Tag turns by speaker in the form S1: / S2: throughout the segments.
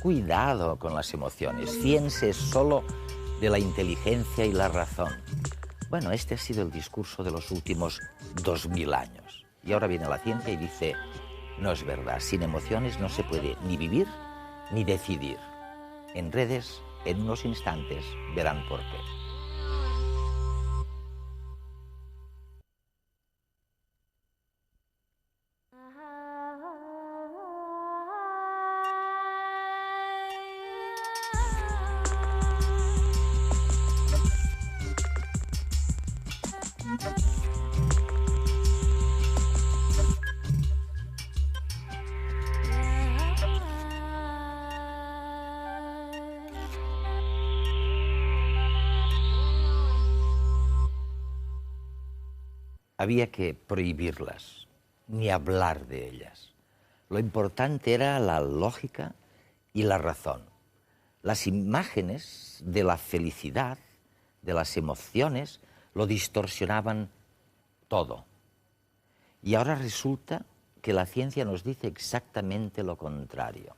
S1: Cuidado con las emociones, fíense solo de la inteligencia y la razón. Bueno, este ha sido el discurso de los últimos 2000 años. Y ahora viene la ciencia y dice, no es verdad, sin emociones no se puede ni vivir ni decidir. En redes, en unos instantes, verán por qué. Había que prohibirlas, ni hablar de ellas. Lo importante era la lógica y la razón. Las imágenes de la felicidad, de las emociones, lo distorsionaban todo. Y ahora resulta que la ciencia nos dice exactamente lo contrario.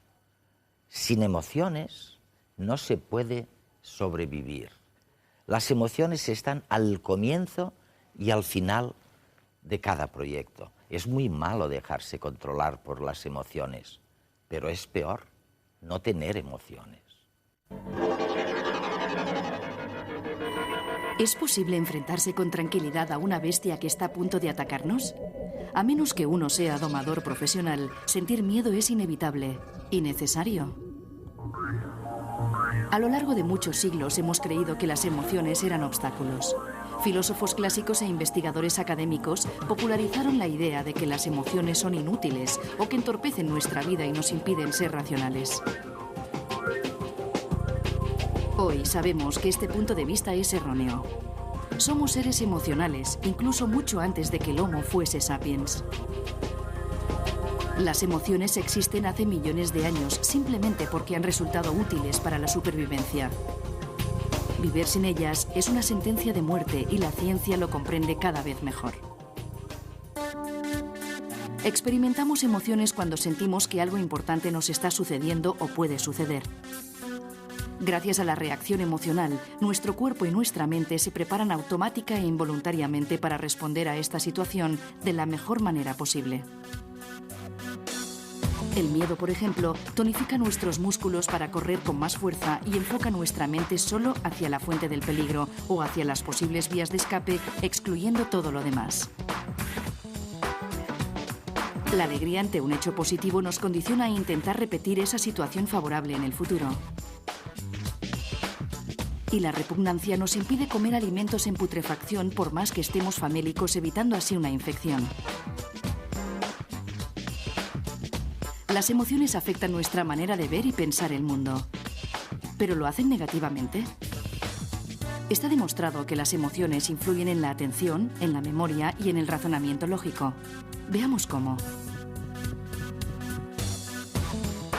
S1: Sin emociones no se puede sobrevivir. Las emociones están al comienzo y al final de cada proyecto. Es muy malo dejarse controlar por las emociones, pero es peor no tener emociones.
S2: ¿Es posible enfrentarse con tranquilidad a una bestia que está a punto de atacarnos? A menos que uno sea domador profesional, sentir miedo es inevitable y necesario. A lo largo de muchos siglos hemos creído que las emociones eran obstáculos. Filósofos clásicos e investigadores académicos popularizaron la idea de que las emociones son inútiles o que entorpecen nuestra vida y nos impiden ser racionales. Hoy sabemos que este punto de vista es erróneo. Somos seres emocionales, incluso mucho antes de que el Homo fuese sapiens. Las emociones existen hace millones de años simplemente porque han resultado útiles para la supervivencia. Vivir sin ellas es una sentencia de muerte y la ciencia lo comprende cada vez mejor. Experimentamos emociones cuando sentimos que algo importante nos está sucediendo o puede suceder. Gracias a la reacción emocional, nuestro cuerpo y nuestra mente se preparan automática e involuntariamente para responder a esta situación de la mejor manera posible. El miedo, por ejemplo, tonifica nuestros músculos para correr con más fuerza y enfoca nuestra mente solo hacia la fuente del peligro o hacia las posibles vías de escape, excluyendo todo lo demás. La alegría ante un hecho positivo nos condiciona a intentar repetir esa situación favorable en el futuro. Y la repugnancia nos impide comer alimentos en putrefacción por más que estemos famélicos, evitando así una infección. Las emociones afectan nuestra manera de ver y pensar el mundo. ¿Pero lo hacen negativamente? Está demostrado que las emociones influyen en la atención, en la memoria y en el razonamiento lógico. Veamos cómo.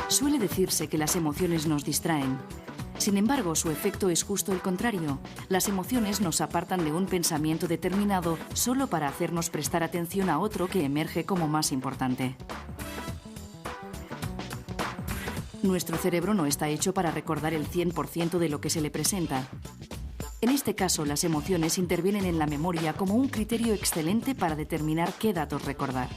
S2: Suele decirse que las emociones nos distraen. Sin embargo, su efecto es justo el contrario. Las emociones nos apartan de un pensamiento determinado solo para hacernos prestar atención a otro que emerge como más importante. Nuestro cerebro no está hecho para recordar el 100% de lo que se le presenta. En este caso, las emociones intervienen en la memoria como un criterio excelente para determinar qué datos recordar.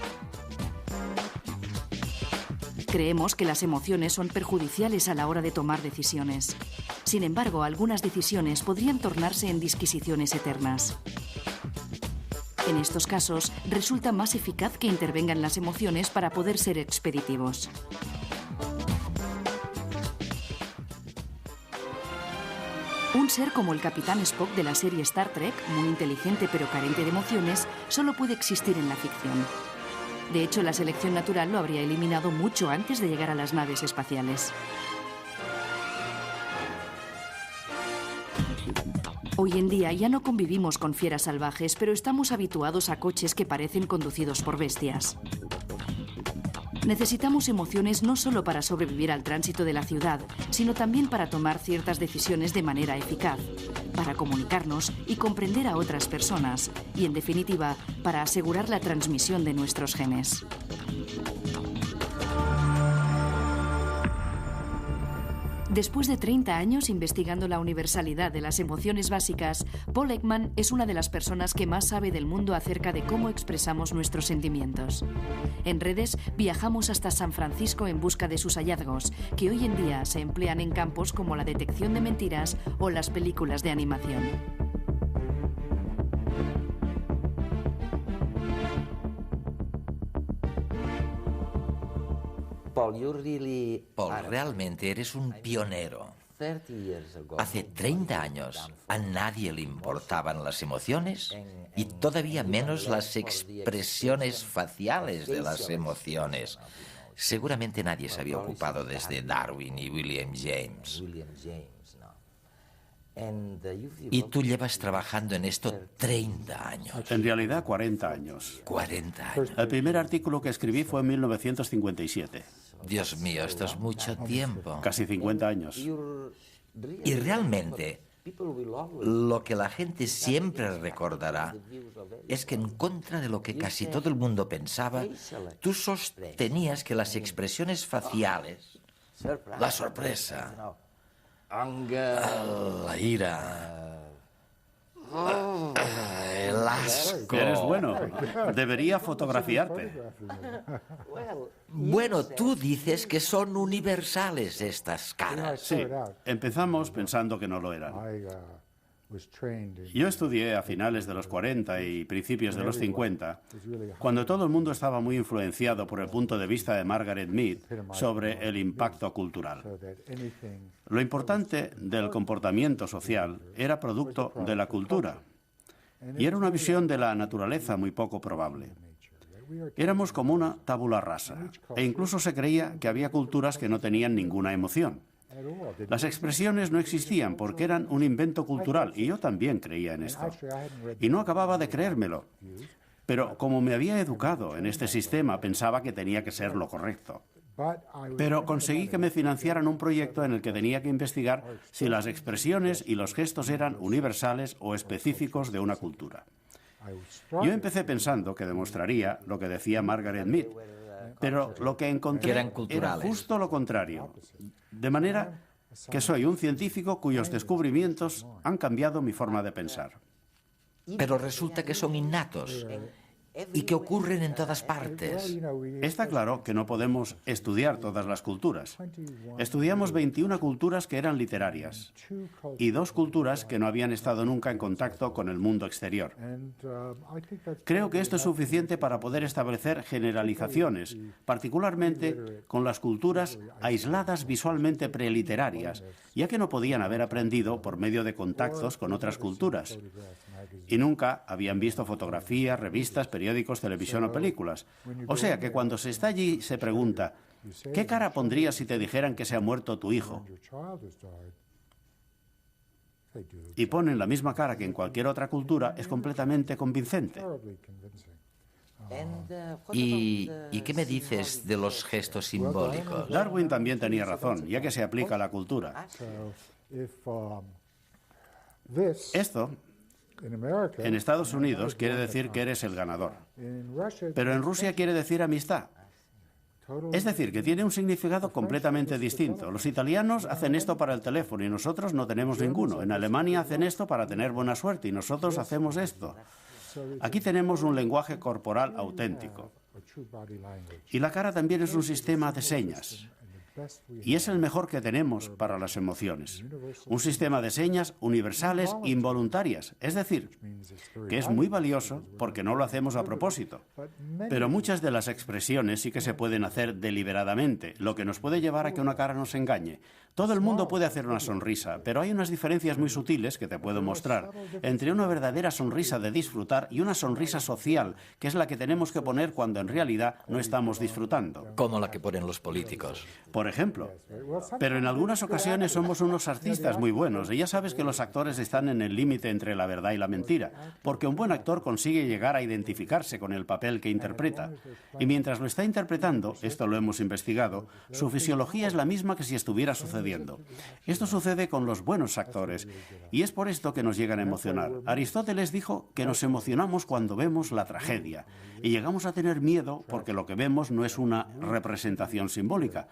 S2: Creemos que las emociones son perjudiciales a la hora de tomar decisiones. Sin embargo, algunas decisiones podrían tornarse en disquisiciones eternas. En estos casos, resulta más eficaz que intervengan las emociones para poder ser expeditivos. Un ser como el Capitán Spock de la serie Star Trek, muy inteligente pero carente de emociones, solo puede existir en la ficción. De hecho, la selección natural lo habría eliminado mucho antes de llegar a las naves espaciales. Hoy en día ya no convivimos con fieras salvajes, pero estamos habituados a coches que parecen conducidos por bestias. Necesitamos emociones no solo para sobrevivir al tránsito de la ciudad, sino también para tomar ciertas decisiones de manera eficaz, para comunicarnos y comprender a otras personas, y en definitiva, para asegurar la transmisión de nuestros genes. Después de 30 años investigando la universalidad de las emociones básicas, Paul Ekman es una de las personas que más sabe del mundo acerca de cómo expresamos nuestros sentimientos. En redes viajamos hasta San Francisco en busca de sus hallazgos, que hoy en día se emplean en campos como la detección de mentiras o las películas de animación.
S1: Paul, realmente eres un pionero. Hace 30 años a nadie le importaban las emociones y todavía menos las expresiones faciales de las emociones. Seguramente nadie se había ocupado desde Darwin y William James. Y tú llevas trabajando en esto 30 años.
S3: En realidad, 40 años.
S1: 40 años.
S3: El primer artículo que escribí fue en 1957.
S1: Dios mío, esto es mucho tiempo.
S3: Casi 50 años.
S1: Y realmente, lo que la gente siempre recordará es que en contra de lo que casi todo el mundo pensaba, tú sostenías que las expresiones faciales, la sorpresa, la ira, el asco...
S3: Eres bueno. Debería fotografiarte.
S1: Bueno, tú dices que son universales estas caras.
S3: Sí, empezamos pensando que no lo eran. Yo estudié a finales de los 40 y principios de los 50, cuando todo el mundo estaba muy influenciado por el punto de vista de Margaret Mead sobre el impacto cultural. Lo importante del comportamiento social era producto de la cultura, y era una visión de la naturaleza muy poco probable. Éramos como una tabula rasa, e incluso se creía que había culturas que no tenían ninguna emoción. Las expresiones no existían porque eran un invento cultural, y yo también creía en esto. Y no acababa de creérmelo. Pero como me había educado en este sistema, pensaba que tenía que ser lo correcto. Pero conseguí que me financiaran un proyecto en el que tenía que investigar si las expresiones y los gestos eran universales o específicos de una cultura. Yo empecé pensando que demostraría lo que decía Margaret Mead, pero lo que encontré era justo lo contrario. De manera que soy un científico cuyos descubrimientos han cambiado mi forma de pensar.
S1: Pero resulta que son innatos y que ocurren en todas partes.
S3: Está claro que no podemos estudiar todas las culturas. Estudiamos 21 culturas que eran literarias y 2 culturas que no habían estado nunca en contacto con el mundo exterior. Creo que esto es suficiente para poder establecer generalizaciones, particularmente con las culturas aisladas visualmente preliterarias, ya que no podían haber aprendido por medio de contactos con otras culturas. Y nunca habían visto fotografías, revistas, periódicos, televisión o películas. O sea que cuando se está allí se pregunta, ¿qué cara pondrías si te dijeran que se ha muerto tu hijo? Y ponen la misma cara que en cualquier otra cultura, es completamente convincente.
S1: ¿Y qué me dices de los gestos simbólicos?
S3: Darwin también tenía razón, ya que se aplica a la cultura. Esto, en Estados Unidos, quiere decir que eres el ganador. Pero en Rusia quiere decir amistad. Es decir, que tiene un significado completamente distinto. Los italianos hacen esto para el teléfono y nosotros no tenemos ninguno. En Alemania hacen esto para tener buena suerte y nosotros hacemos esto. Aquí tenemos un lenguaje corporal auténtico. Y la cara también es un sistema de señas. Y es el mejor que tenemos para las emociones. Un sistema de señas universales involuntarias. Es decir, que es muy valioso porque no lo hacemos a propósito. Pero muchas de las expresiones sí que se pueden hacer deliberadamente, lo que nos puede llevar a que una cara nos engañe. Todo el mundo puede hacer una sonrisa, pero hay unas diferencias muy sutiles que te puedo mostrar entre una verdadera sonrisa de disfrutar y una sonrisa social, que es la que tenemos que poner cuando en realidad no estamos disfrutando.
S1: Como la que ponen los políticos.
S3: Por ejemplo. Pero en algunas ocasiones somos unos artistas muy buenos, y ya sabes que los actores están en el límite entre la verdad y la mentira, porque un buen actor consigue llegar a identificarse con el papel que interpreta. Y mientras lo está interpretando, esto lo hemos investigado, su fisiología es la misma que si estuviera sucediendo. Esto sucede con los buenos actores, y es por esto que nos llegan a emocionar. Aristóteles dijo que nos emocionamos cuando vemos la tragedia, y llegamos a tener miedo porque lo que vemos no es una representación simbólica.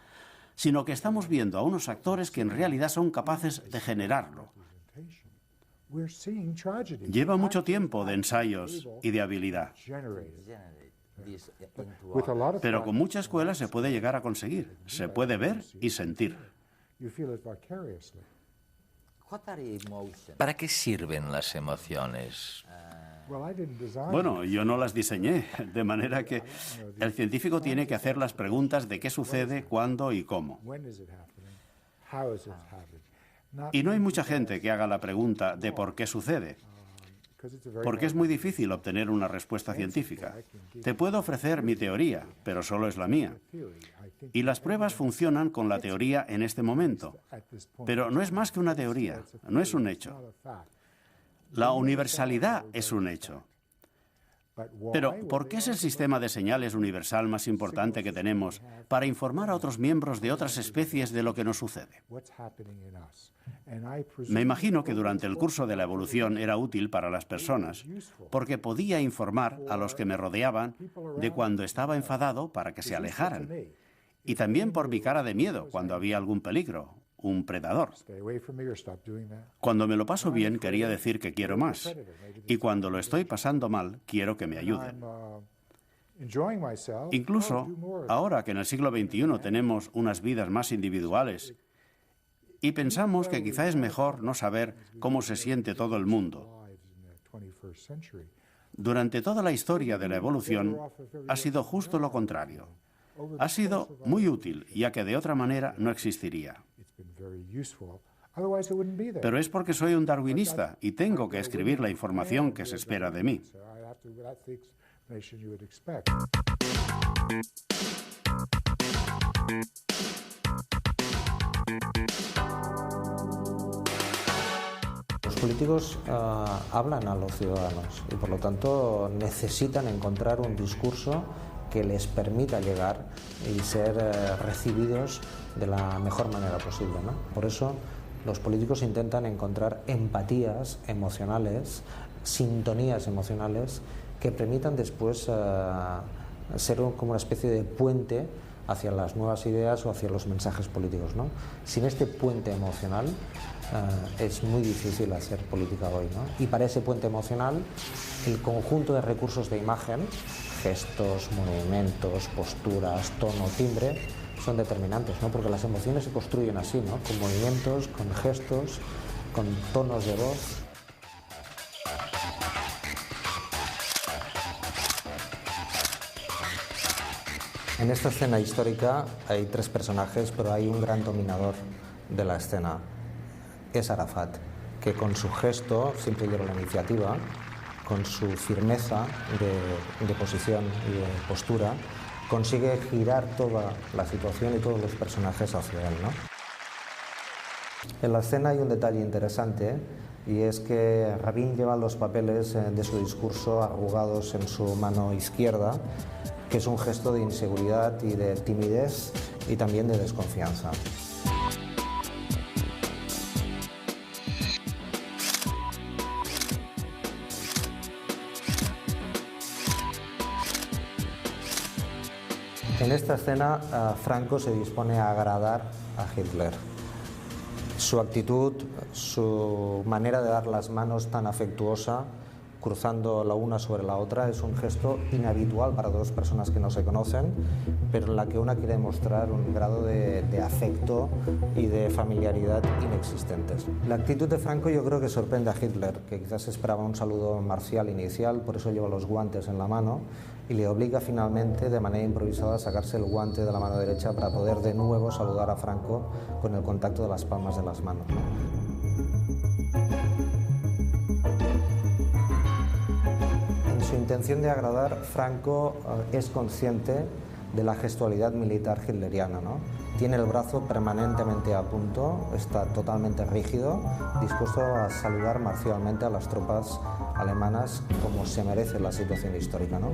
S3: sino que estamos viendo a unos actores que en realidad son capaces de generarlo. Lleva mucho tiempo de ensayos y de habilidad. Pero con mucha escuela se puede llegar a conseguir. Se puede ver y sentir.
S1: ¿Para qué sirven las emociones?
S3: Bueno, yo no las diseñé, de manera que el científico tiene que hacer las preguntas de qué sucede, cuándo y cómo. Y no hay mucha gente que haga la pregunta de por qué sucede, porque es muy difícil obtener una respuesta científica. Te puedo ofrecer mi teoría, pero solo es la mía. Y las pruebas funcionan con la teoría en este momento, pero no es más que una teoría, no es un hecho. La universalidad es un hecho. Pero, ¿por qué es el sistema de señales universal más importante que tenemos para informar a otros miembros de otras especies de lo que nos sucede? Me imagino que durante el curso de la evolución era útil para las personas, porque podía informar a los que me rodeaban de cuando estaba enfadado para que se alejaran, y también por mi cara de miedo cuando había algún peligro, un predador. Cuando me lo paso bien, quería decir que quiero más. Y cuando lo estoy pasando mal, quiero que me ayuden. Incluso ahora que en el siglo XXI tenemos unas vidas más individuales y pensamos que quizá es mejor no saber cómo se siente todo el mundo. Durante toda la historia de la evolución ha sido justo lo contrario. Ha sido muy útil, ya que de otra manera no existiría. Pero es porque soy un darwinista y tengo que escribir la información que se espera de mí.
S4: Los políticos hablan a los ciudadanos y por lo tanto necesitan encontrar un discurso que les permita llegar y ser recibidos de la mejor manera posible, ¿no? Por eso los políticos intentan encontrar empatías emocionales, sintonías emocionales que permitan después ser como una especie de puente hacia las nuevas ideas o hacia los mensajes políticos, ¿no? Sin este puente emocional es muy difícil hacer política hoy, ¿no? Y para ese puente emocional, el conjunto de recursos de imagen, gestos, movimientos, posturas, tono, timbre, son determinantes, ¿no? Porque las emociones se construyen así, ¿no? Con movimientos, con gestos, con tonos de voz. En esta escena histórica hay tres personajes, pero hay un gran dominador de la escena. Es Arafat, que con su gesto siempre lleva la iniciativa, con su firmeza de posición y de postura, consigue girar toda la situación y todos los personajes hacia él, ¿no? En la escena hay un detalle interesante y es que Rabin lleva los papeles de su discurso arrugados en su mano izquierda, que es un gesto de inseguridad y de timidez y también de desconfianza. En esta escena, Franco se dispone a agradar a Hitler. Su actitud, su manera de dar las manos tan afectuosa, cruzando la una sobre la otra, es un gesto inhabitual para dos personas que no se conocen, pero en la que una quiere mostrar un grado de afecto y de familiaridad inexistentes. La actitud de Franco yo creo que sorprende a Hitler, que quizás esperaba un saludo marcial inicial, por eso lleva los guantes en la mano, y le obliga finalmente de manera improvisada a sacarse el guante de la mano derecha para poder de nuevo saludar a Franco con el contacto de las palmas de las manos. En su intención de agradar, Franco es consciente de la gestualidad militar hitleriana, ¿no? Tiene el brazo permanentemente a punto, está totalmente rígido, dispuesto a saludar marcialmente a las tropas alemanas como se merece la situación histórica, ¿no?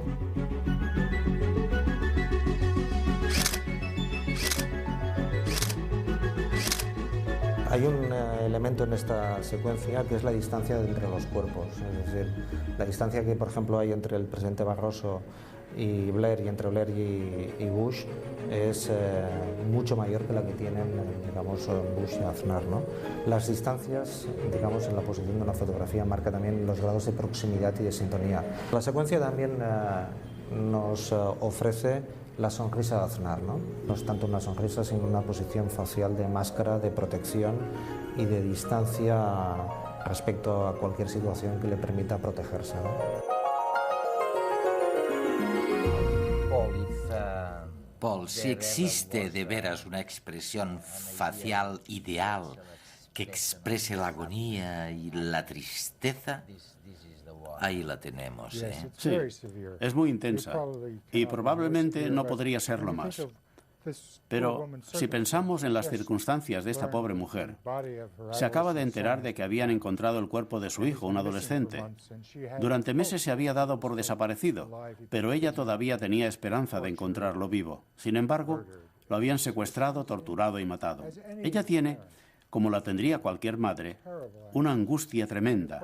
S4: Hay un elemento en esta secuencia que es la distancia entre los cuerpos, es decir, la distancia que, por ejemplo, hay entre el presidente Barroso y Blair, y entre Blair y Bush es mucho mayor que la que tienen, digamos, Bush y Aznar, ¿no? Las distancias, digamos, en la posición de una fotografía marca también los grados de proximidad y de sintonía. La secuencia también nos ofrece la sonrisa de Aznar, ¿no? No es tanto una sonrisa, sino una posición facial de máscara, de protección y de distancia respecto a cualquier situación que le permita protegerse, ¿no?
S1: Paul, si existe de veras una expresión facial ideal que exprese la agonía y la tristeza, ahí la tenemos, ¿eh?
S3: Sí, es muy intensa y probablemente no podría serlo más. Pero si pensamos en las circunstancias de esta pobre mujer, se acaba de enterar de que habían encontrado el cuerpo de su hijo, un adolescente. Durante meses se había dado por desaparecido, pero ella todavía tenía esperanza de encontrarlo vivo. Sin embargo, lo habían secuestrado, torturado y matado. Ella tiene, como la tendría cualquier madre, una angustia tremenda.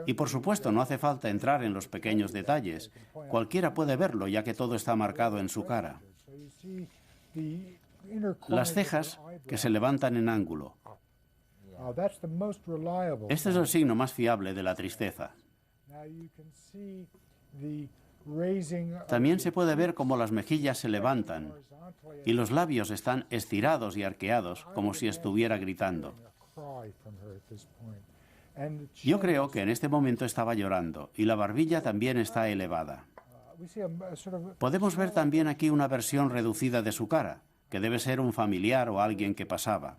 S3: Y por supuesto no hace falta entrar en los pequeños detalles. Cualquiera puede verlo, ya que todo está marcado en su cara. Las cejas que se levantan en ángulo. Este es el signo más fiable de la tristeza. También se puede ver cómo las mejillas se levantan y los labios están estirados y arqueados, como si estuviera gritando. Yo creo que en este momento estaba llorando y la barbilla también está elevada. Podemos ver también aquí una versión reducida de su cara, que debe ser un familiar o alguien que pasaba.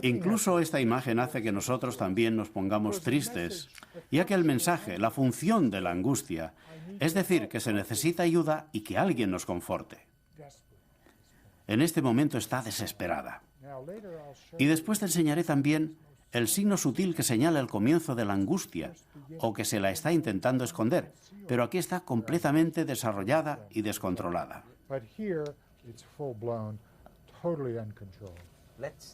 S3: Incluso esta imagen hace que nosotros también nos pongamos tristes, ya que el mensaje, la función de la angustia, es decir, que se necesita ayuda y que alguien nos conforte. En este momento está desesperada. Y después te enseñaré también el signo sutil que señala el comienzo de la angustia, o que se la está intentando esconder, pero aquí está completamente desarrollada y descontrolada.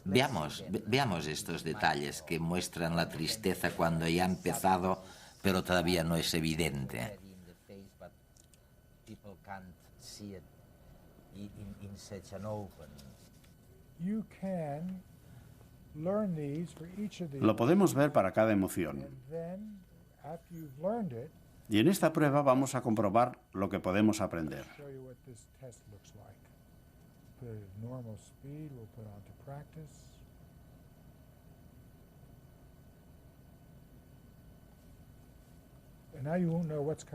S1: Veamos estos detalles que muestran la tristeza cuando ya ha empezado, pero todavía no es evidente.
S3: Lo podemos ver para cada emoción. Y en esta prueba vamos a comprobar lo que podemos aprender.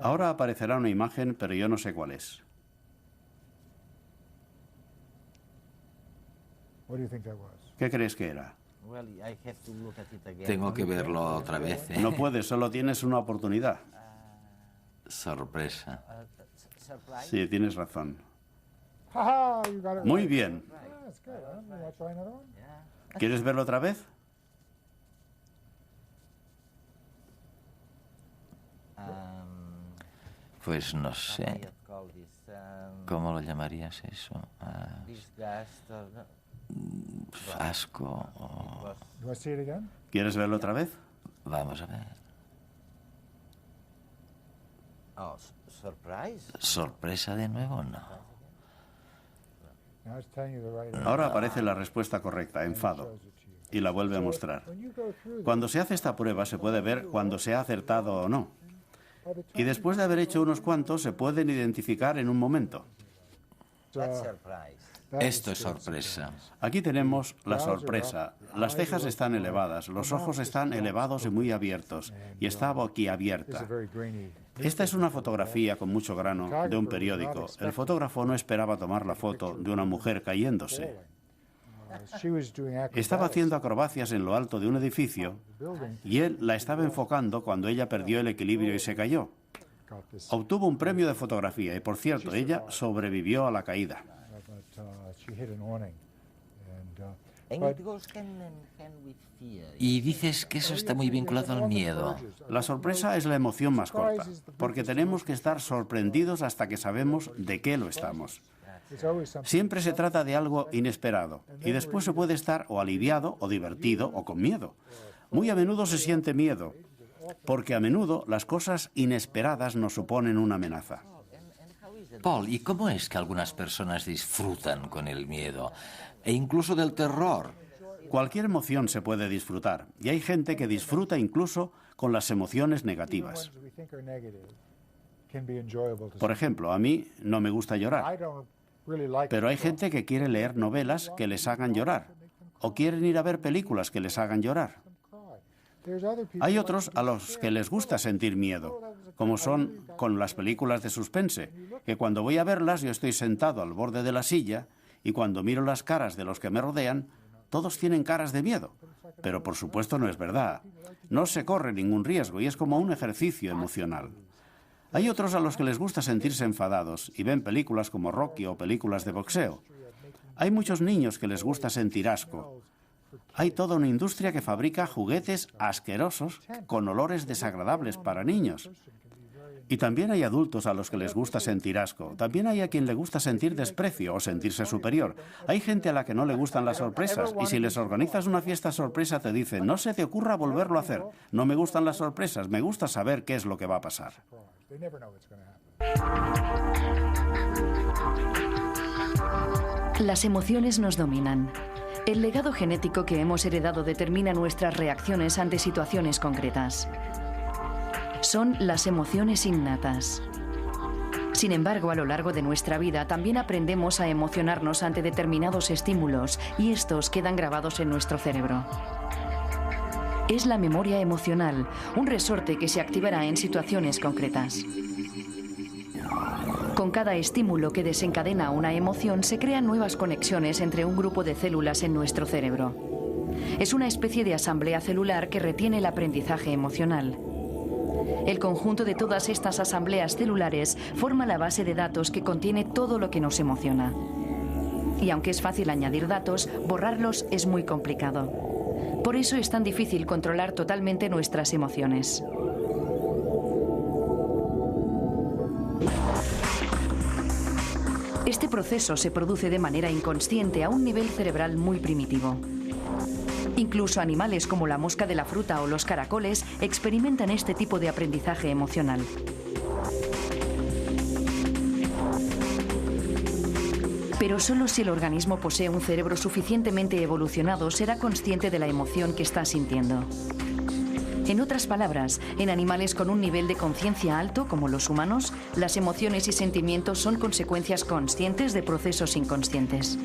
S3: Ahora aparecerá una imagen, pero yo no sé cuál es. ¿Qué crees que era?
S1: Tengo que verlo otra vez, ¿eh?
S3: No puedes, solo tienes una oportunidad.
S1: Sorpresa.
S3: Sí, tienes razón. Muy bien. ¿Quieres verlo otra vez?
S1: Pues no sé. ¿Cómo lo llamarías eso? Asco o...
S3: ¿Quieres verlo otra vez?
S1: Vamos a ver. ¿Sorpresa de nuevo? No.
S3: Ahora aparece la respuesta correcta, enfado, y la vuelve a mostrar. Cuando se hace esta prueba se puede ver cuando se ha acertado o no. Y después de haber hecho unos cuantos se pueden identificar en un momento.
S1: Esto es sorpresa.
S3: Aquí tenemos la sorpresa. Las cejas están elevadas, los ojos están elevados y muy abiertos, y está boquiabierta. Esta es una fotografía con mucho grano de un periódico. El fotógrafo no esperaba tomar la foto de una mujer cayéndose. Estaba haciendo acrobacias en lo alto de un edificio y él la estaba enfocando cuando ella perdió el equilibrio y se cayó. Obtuvo un premio de fotografía y, por cierto, ella sobrevivió a la caída.
S1: Y dices que eso está muy vinculado al miedo.
S3: La sorpresa es la emoción más corta, porque tenemos que estar sorprendidos hasta que sabemos de qué lo estamos. Siempre se trata de algo inesperado, y después se puede estar o aliviado, o divertido, o con miedo. Muy a menudo se siente miedo, porque a menudo las cosas inesperadas nos suponen una amenaza.
S1: Paul, ¿y cómo es que algunas personas disfrutan con el miedo e incluso del terror?
S3: Cualquier emoción se puede disfrutar, y hay gente que disfruta incluso con las emociones negativas. Por ejemplo, a mí no me gusta llorar, pero hay gente que quiere leer novelas que les hagan llorar, o quieren ir a ver películas que les hagan llorar. Hay otros a los que les gusta sentir miedo, como son con las películas de suspense, que cuando voy a verlas yo estoy sentado al borde de la silla y cuando miro las caras de los que me rodean, todos tienen caras de miedo. Pero por supuesto no es verdad. No se corre ningún riesgo y es como un ejercicio emocional. Hay otros a los que les gusta sentirse enfadados y ven películas como Rocky o películas de boxeo. Hay muchos niños que les gusta sentir asco. Hay toda una industria que fabrica juguetes asquerosos con olores desagradables para niños. Y también hay adultos a los que les gusta sentir asco. También hay a quien le gusta sentir desprecio o sentirse superior. Hay gente a la que no le gustan las sorpresas y si les organizas una fiesta sorpresa te dicen no se te ocurra volverlo a hacer. No me gustan las sorpresas, me gusta saber qué es lo que va a pasar.
S2: Las emociones nos dominan. El legado genético que hemos heredado determina nuestras reacciones ante situaciones concretas. Son las emociones innatas. Sin embargo, a lo largo de nuestra vida también aprendemos a emocionarnos ante determinados estímulos y estos quedan grabados en nuestro cerebro. Es la memoria emocional, un resorte que se activará en situaciones concretas. Con cada estímulo que desencadena una emoción se crean nuevas conexiones entre un grupo de células en nuestro cerebro. Es una especie de asamblea celular que retiene el aprendizaje emocional. El conjunto de todas estas asambleas celulares forma la base de datos que contiene todo lo que nos emociona. Y aunque es fácil añadir datos, borrarlos es muy complicado. Por eso es tan difícil controlar totalmente nuestras emociones. Este proceso se produce de manera inconsciente a un nivel cerebral muy primitivo. Incluso animales como la mosca de la fruta o los caracoles experimentan este tipo de aprendizaje emocional. Pero solo si el organismo posee un cerebro suficientemente evolucionado será consciente de la emoción que está sintiendo. En otras palabras, en animales con un nivel de conciencia alto, como los humanos, las emociones y sentimientos son consecuencias conscientes de procesos inconscientes.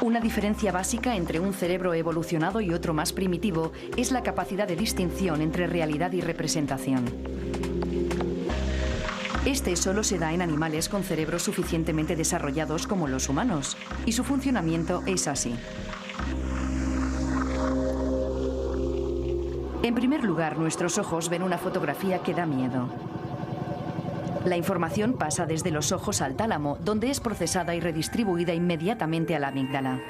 S2: Una diferencia básica entre un cerebro evolucionado y otro más primitivo es la capacidad de distinción entre realidad y representación. Este solo se da en animales con cerebros suficientemente desarrollados como los humanos, y su funcionamiento es así. En primer lugar, nuestros ojos ven una fotografía que da miedo. La información pasa desde los ojos al tálamo, donde es procesada y redistribuida inmediatamente a la amígdala.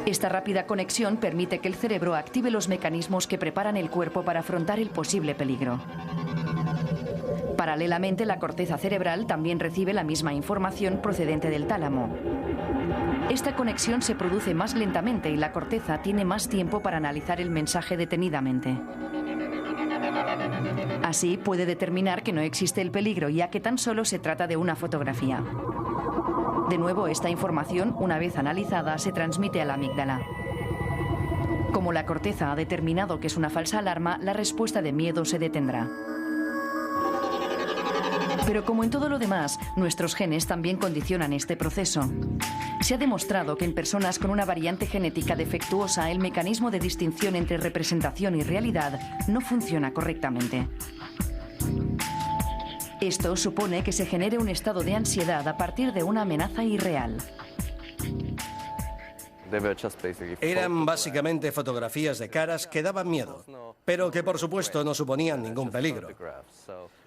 S2: Esta rápida conexión permite que el cerebro active los mecanismos que preparan el cuerpo para afrontar el posible peligro. Paralelamente, la corteza cerebral también recibe la misma información procedente del tálamo. Esta conexión se produce más lentamente y la corteza tiene más tiempo para analizar el mensaje detenidamente. Así puede determinar que no existe el peligro, ya que tan solo se trata de una fotografía. De nuevo, esta información, una vez analizada, se transmite a la amígdala. Como la corteza ha determinado que es una falsa alarma, la respuesta de miedo se detendrá. Pero como en todo lo demás, nuestros genes también condicionan este proceso. Se ha demostrado que en personas con una variante genética defectuosa, el mecanismo de distinción entre representación y realidad no funciona correctamente. Esto supone que se genere un estado de ansiedad a partir de una amenaza irreal.
S5: Eran básicamente fotografías de caras que daban miedo, pero que por supuesto no suponían ningún peligro.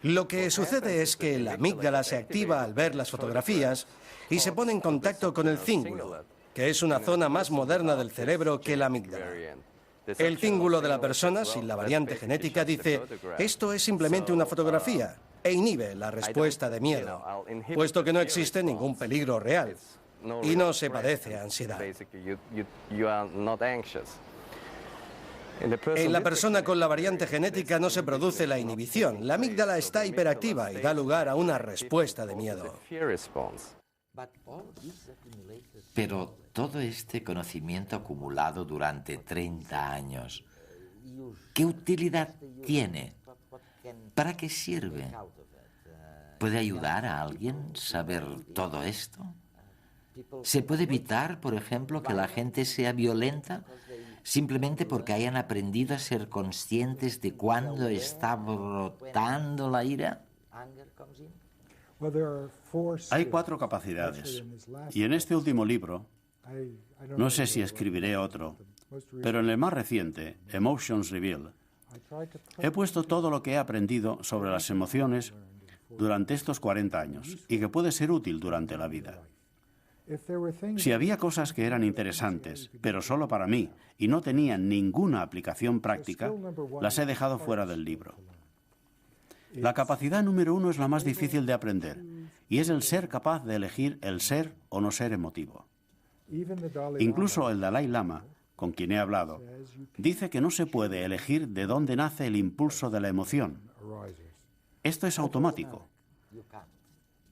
S5: Lo que sucede es que la amígdala se activa al ver las fotografías y se pone en contacto con el cíngulo, que es una zona más moderna del cerebro que la amígdala. El cíngulo de la persona sin la variante genética dice, esto es simplemente una fotografía, e inhibe la respuesta de miedo, puesto que no existe ningún peligro real. Y no se padece ansiedad. En la persona con la variante genética no se produce la inhibición. La amígdala está hiperactiva y da lugar a una respuesta de miedo.
S1: Pero todo este conocimiento acumulado durante 30 años, ¿qué utilidad tiene? ¿Para qué sirve? ¿Puede ayudar a alguien saber todo esto? ¿Se puede evitar, por ejemplo, que la gente sea violenta simplemente porque hayan aprendido a ser conscientes de cuándo está brotando la ira?
S3: Hay 4 capacidades. Y en este último libro, no sé si escribiré otro, pero en el más reciente, Emotions Revealed, he puesto todo lo que he aprendido sobre las emociones durante estos 40 años y que puede ser útil durante la vida. Si había cosas que eran interesantes, pero solo para mí, y no tenían ninguna aplicación práctica, las he dejado fuera del libro. La capacidad número 1 es la más difícil de aprender, y es el ser capaz de elegir el ser o no ser emotivo. Incluso el Dalai Lama, con quien he hablado, dice que no se puede elegir de dónde nace el impulso de la emoción. Esto es automático.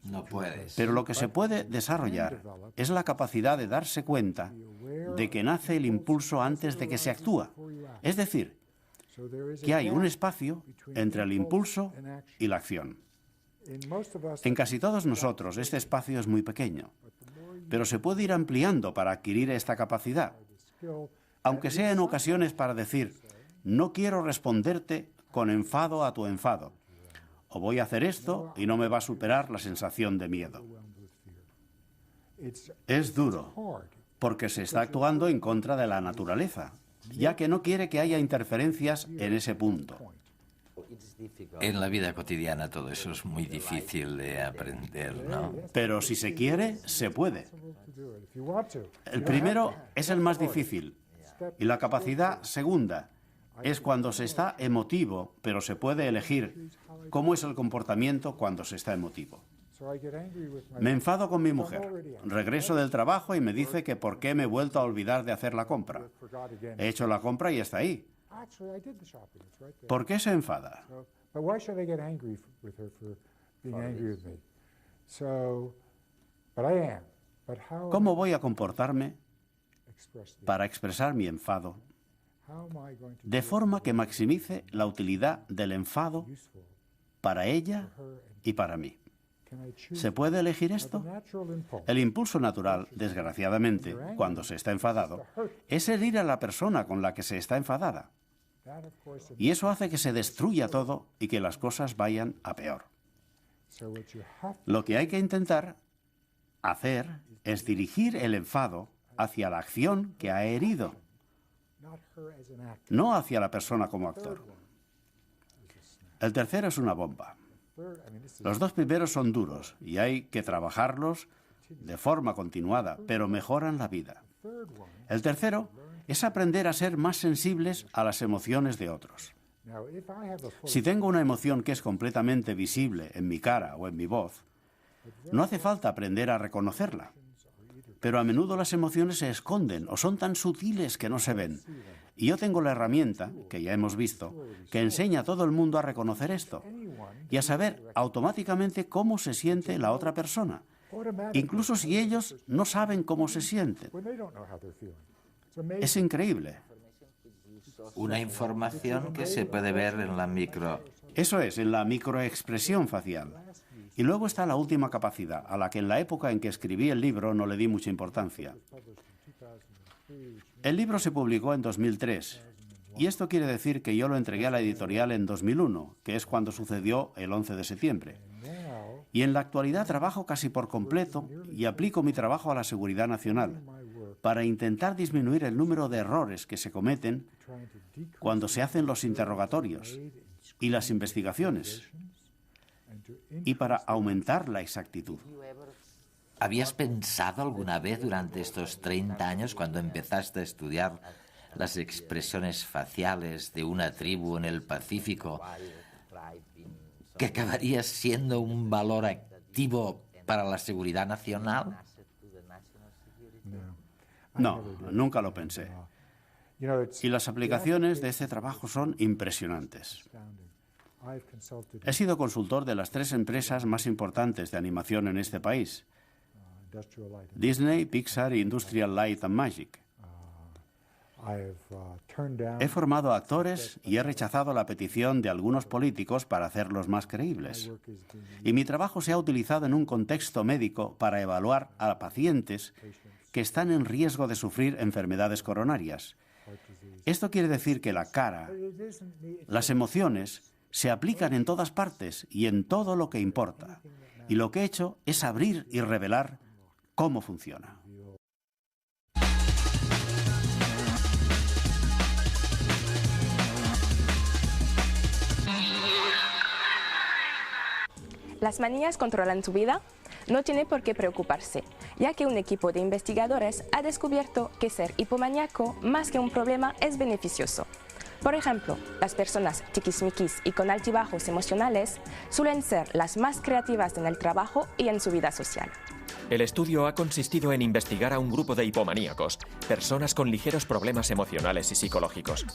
S1: No puedes.
S3: Pero lo que se puede desarrollar es la capacidad de darse cuenta de que nace el impulso antes de que se actúa. Es decir, que hay un espacio entre el impulso y la acción. En casi todos nosotros este espacio es muy pequeño, pero se puede ir ampliando para adquirir esta capacidad, aunque sea en ocasiones para decir, no quiero responderte con enfado a tu enfado, o voy a hacer esto y no me va a superar la sensación de miedo. Es duro, porque se está actuando en contra de la naturaleza, ya que no quiere que haya interferencias en ese punto.
S1: En la vida cotidiana todo eso es muy difícil de aprender, ¿no?
S3: Pero si se quiere, se puede. El primero es el más difícil, y la capacidad segunda es cuando se está emotivo, pero se puede elegir cómo es el comportamiento cuando se está emotivo. Me enfado con mi mujer. Regreso del trabajo y me dice que por qué me he vuelto a olvidar de hacer la compra. He hecho la compra y está ahí. ¿Por qué se enfada? ¿Cómo voy a comportarme para expresar mi enfado de forma que maximice la utilidad del enfado para ella y para mí? ¿Se puede elegir esto? El impulso natural, desgraciadamente, cuando se está enfadado, es herir a la persona con la que se está enfadada. Y eso hace que se destruya todo y que las cosas vayan a peor. Lo que hay que intentar hacer es dirigir el enfado hacia la acción que ha herido, no hacia la persona como actor. El tercero es una bomba. Los 2 primeros son duros y hay que trabajarlos de forma continuada, pero mejoran la vida. El tercero es aprender a ser más sensibles a las emociones de otros. Si tengo una emoción que es completamente visible en mi cara o en mi voz, no hace falta aprender a reconocerla. Pero a menudo las emociones se esconden o son tan sutiles que no se ven. Y yo tengo la herramienta, que ya hemos visto, que enseña a todo el mundo a reconocer esto y a saber automáticamente cómo se siente la otra persona, incluso si ellos no saben cómo se sienten. Es increíble.
S1: Una información que se puede ver en la micro.
S3: Eso es, en la microexpresión facial. Y luego está la última capacidad, a la que en la época en que escribí el libro no le di mucha importancia. El libro se publicó en 2003, y esto quiere decir que yo lo entregué a la editorial en 2001, que es cuando sucedió el 11 de septiembre. Y en la actualidad trabajo casi por completo y aplico mi trabajo a la seguridad nacional, para intentar disminuir el número de errores que se cometen cuando se hacen los interrogatorios y las investigaciones, y para aumentar la exactitud.
S1: ¿Habías pensado alguna vez durante estos 30 años, cuando empezaste a estudiar las expresiones faciales de una tribu en el Pacífico, que acabarías siendo un valor activo para la seguridad nacional?
S3: No, nunca lo pensé. Y las aplicaciones de este trabajo son impresionantes. He sido consultor de las 3 empresas más importantes de animación en este país: Disney, Pixar e Industrial Light and Magic. He formado actores y he rechazado la petición de algunos políticos para hacerlos más creíbles. Y mi trabajo se ha utilizado en un contexto médico para evaluar a pacientes que están en riesgo de sufrir enfermedades coronarias. Esto quiere decir que la cara, las emociones, se aplican en todas partes y en todo lo que importa. Y lo que he hecho es abrir y revelar cómo funciona.
S6: Las manías controlan su vida. No tiene por qué preocuparse, ya que un equipo de investigadores ha descubierto que ser hipomaníaco, más que un problema, es beneficioso. Por ejemplo, las personas tiquismiquis y con altibajos emocionales suelen ser las más creativas en el trabajo y en su vida social.
S7: El estudio ha consistido en investigar a un grupo de hipomaníacos, personas con ligeros problemas emocionales y psicológicos.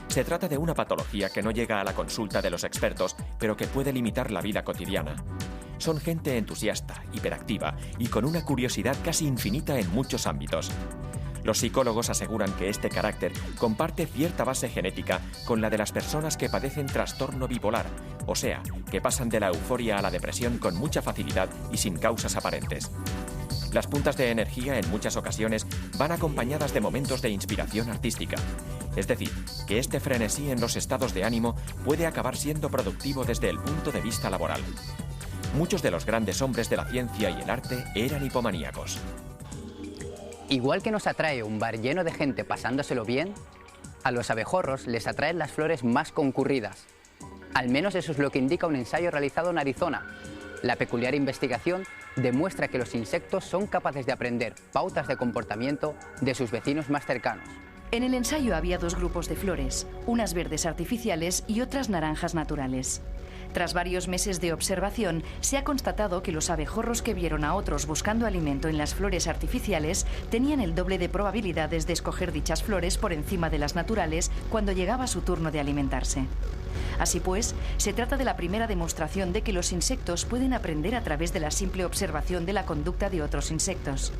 S7: Se trata de una patología que no llega a la consulta de los expertos, pero que puede limitar la vida cotidiana. Son gente entusiasta, hiperactiva y con una curiosidad casi infinita en muchos ámbitos. Los psicólogos aseguran que este carácter comparte cierta base genética con la de las personas que padecen trastorno bipolar, o sea, que pasan de la euforia a la depresión con mucha facilidad y sin causas aparentes. Las puntas de energía en muchas ocasiones van acompañadas de momentos de inspiración artística. Es decir, que este frenesí en los estados de ánimo puede acabar siendo productivo desde el punto de vista laboral. Muchos de los grandes hombres de la ciencia y el arte eran hipomaníacos.
S8: Igual que nos atrae un bar lleno de gente pasándoselo bien, a los abejorros les atraen las flores más concurridas. Al menos eso es lo que indica un ensayo realizado en Arizona. La peculiar investigación demuestra que los insectos son capaces de aprender pautas de comportamiento de sus vecinos más cercanos.
S2: En el ensayo había 2 grupos de flores, unas verdes artificiales y otras naranjas naturales. Tras varios meses de observación, se ha constatado que los abejorros que vieron a otros buscando alimento en las flores artificiales tenían el doble de probabilidades de escoger dichas flores por encima de las naturales cuando llegaba su turno de alimentarse. Así pues, se trata de la primera demostración de que los insectos pueden aprender a través de la simple observación de la conducta de otros insectos.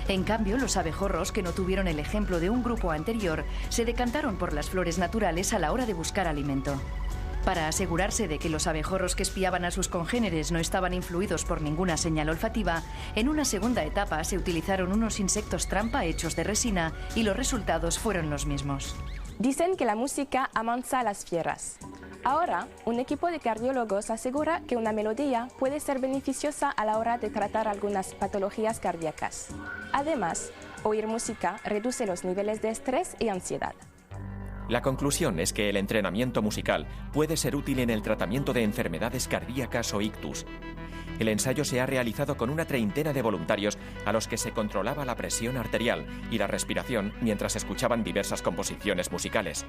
S2: En cambio, los abejorros, que no tuvieron el ejemplo de un grupo anterior, se decantaron por las flores naturales a la hora de buscar alimento. Para asegurarse de que los abejorros que espiaban a sus congéneres no estaban influidos por ninguna señal olfativa, en una segunda etapa se utilizaron unos insectos trampa hechos de resina y los resultados fueron los mismos.
S6: Dicen que la música amansa a las fieras. Ahora, un equipo de cardiólogos asegura que una melodía puede ser beneficiosa a la hora de tratar algunas patologías cardíacas. Además, oír música reduce los niveles de estrés y ansiedad.
S7: La conclusión es que el entrenamiento musical puede ser útil en el tratamiento de enfermedades cardíacas o ictus. El ensayo se ha realizado con una treintena de voluntarios a los que se controlaba la presión arterial y la respiración mientras escuchaban diversas composiciones musicales.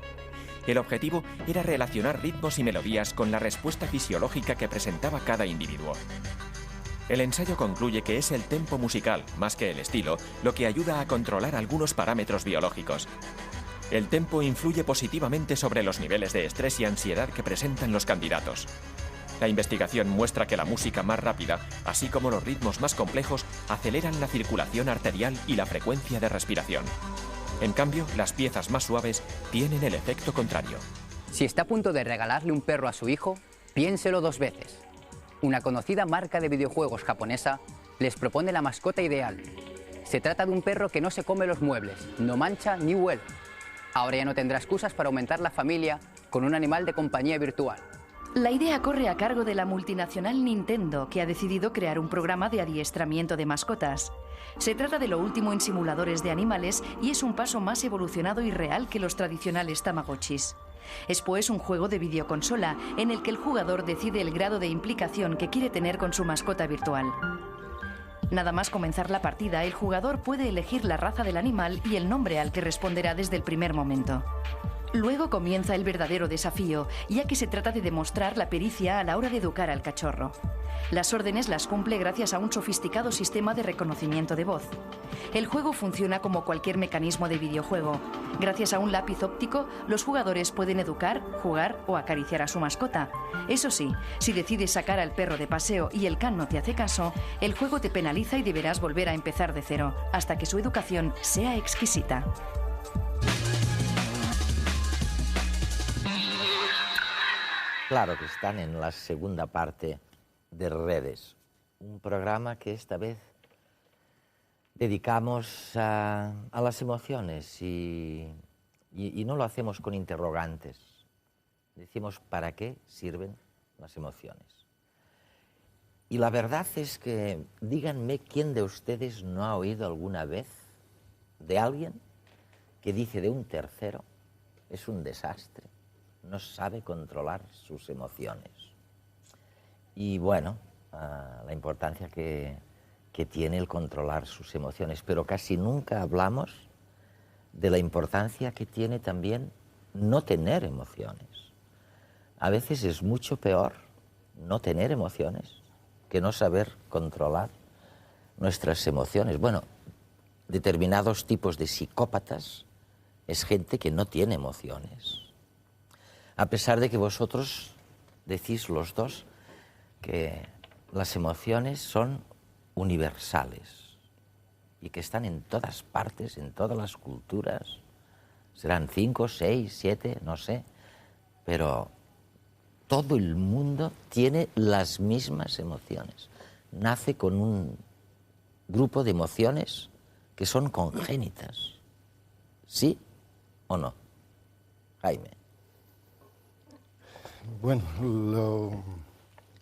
S7: El objetivo era relacionar ritmos y melodías con la respuesta fisiológica que presentaba cada individuo. El ensayo concluye que es el tempo musical, más que el estilo, lo que ayuda a controlar algunos parámetros biológicos. El tempo influye positivamente sobre los niveles de estrés y ansiedad que presentan los candidatos. La investigación muestra que la música más rápida, así como los ritmos más complejos, aceleran la circulación arterial y la frecuencia de respiración. En cambio, las piezas más suaves tienen el efecto contrario.
S8: Si está a punto de regalarle un perro a su hijo, piénselo 2 veces. Una conocida marca de videojuegos japonesa les propone la mascota ideal. Se trata de un perro que no se come los muebles, no mancha ni huele. Ahora ya no tendrá excusas para aumentar la familia con un animal de compañía virtual.
S2: La idea corre a cargo de la multinacional Nintendo, que ha decidido crear un programa de adiestramiento de mascotas. Se trata de lo último en simuladores de animales y es un paso más evolucionado y real que los tradicionales Tamagotchis. Es pues un juego de videoconsola en el que el jugador decide el grado de implicación que quiere tener con su mascota virtual. Nada más comenzar la partida, el jugador puede elegir la raza del animal y el nombre al que responderá desde el primer momento. Luego comienza el verdadero desafío, ya que se trata de demostrar la pericia a la hora de educar al cachorro. Las órdenes las cumple gracias a un sofisticado sistema de reconocimiento de voz. El juego funciona como cualquier mecanismo de videojuego. Gracias a un lápiz óptico, los jugadores pueden educar, jugar o acariciar a su mascota. Eso sí, si decides sacar al perro de paseo y el can no te hace caso, el juego te penaliza y deberás volver a empezar de cero, hasta que su educación sea exquisita.
S1: Claro que están en la segunda parte de Redes, un programa que esta vez dedicamos a las emociones y no lo hacemos con interrogantes. Decimos para qué sirven las emociones. Y la verdad es que, díganme quién de ustedes no ha oído alguna vez de alguien que dice de un tercero, es un desastre, no sabe controlar sus emociones. Y bueno, la importancia que tiene el controlar sus emociones, pero casi nunca hablamos de la importancia que tiene también no tener emociones. A veces es mucho peor no tener emociones que no saber controlar nuestras emociones. Bueno, determinados tipos de psicópatas es gente que no tiene emociones. A pesar de que vosotros decís los dos que las emociones son universales y que están en todas partes, en todas las culturas. Serán 5, 6, 7, no sé, pero todo el mundo tiene las mismas emociones. Nace con un grupo de emociones que son congénitas. ¿Sí o no? Jaime.
S9: Bueno,